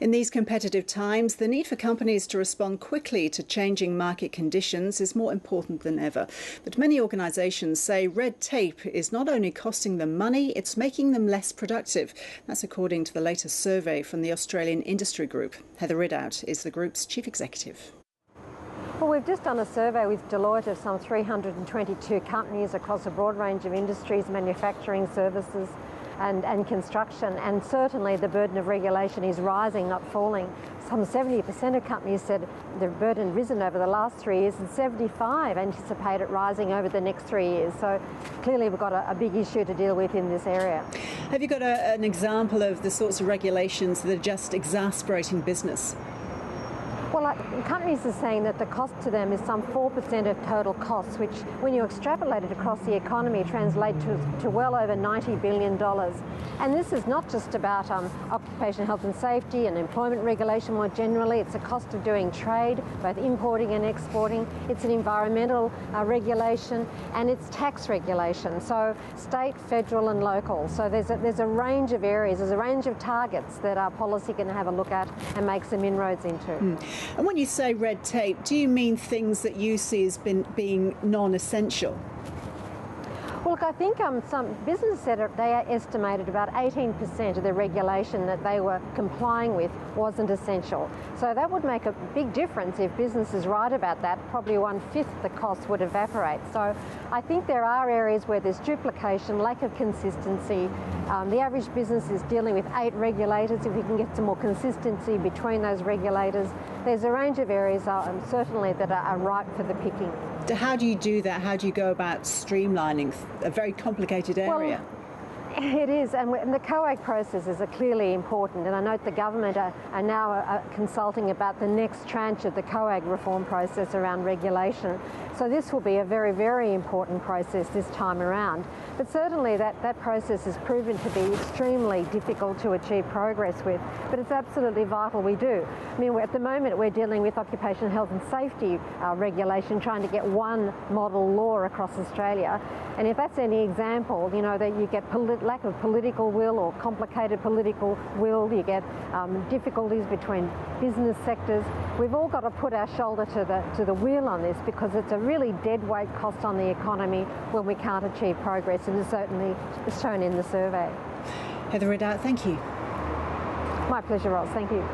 In these competitive times, the need for companies to respond quickly to changing market conditions is more important than ever. But many organisations say red tape is not only costing them money, it's making them less productive. That's according to the latest survey from the Australian Industry Group. Heather Ridout is the group's chief executive. Well, we've just done a survey with Deloitte of some 322 companies across a broad range of industries, manufacturing, services and construction, and certainly the burden of regulation is rising, not falling. Some 70% of companies said the burden had risen over the last 3 years, and 75% anticipate it rising over the next 3 years. So clearly we've got a big issue to deal with in this area. Have you got an example of the sorts of regulations that are just exasperating business? Well, companies are saying that the cost to them is some 4% of total costs, which, when you extrapolate it across the economy, translate to well over $90 billion. And this is not just about occupational health and safety and employment regulation more generally. It's a cost of doing trade, both importing and exporting. It's an environmental regulation, and it's tax regulation. So state, federal and local. So there's a range of areas, there's a range of targets that our policy can have a look at and make some inroads into. And when you say red tape, do you mean things that you see as being non-essential? Well, look, I think some businesses said they estimated about 18% of the regulation that they were complying with wasn't essential. So that would make a big difference if businesses write about that. Probably 1/5 the cost would evaporate. So I think there are areas where there's duplication, lack of consistency. The average business is dealing with 8 regulators. If we can get some more consistency between those regulators, there's a range of areas certainly that are ripe for the picking. So how do you do that? How do you go about streamlining a very complicated area? Well, it is, and the COAG processes are clearly important, and I note the government are now consulting about the next tranche of the COAG reform process around regulation. So this will be a very, very important process this time around. But certainly that process has proven to be extremely difficult to achieve progress with, but it's absolutely vital we do. I mean, at the moment we're dealing with occupational health and safety regulation, trying to get one model law across Australia. And if that's any example, you know, that you get lack of political will or complicated political will, you get difficulties between business sectors. We've all got to put our shoulder to the wheel on this, because it's a really dead weight cost on the economy when we can't achieve progress, and it's certainly shown in the survey. Heather Ridout, thank you. My pleasure, Ross. Thank you.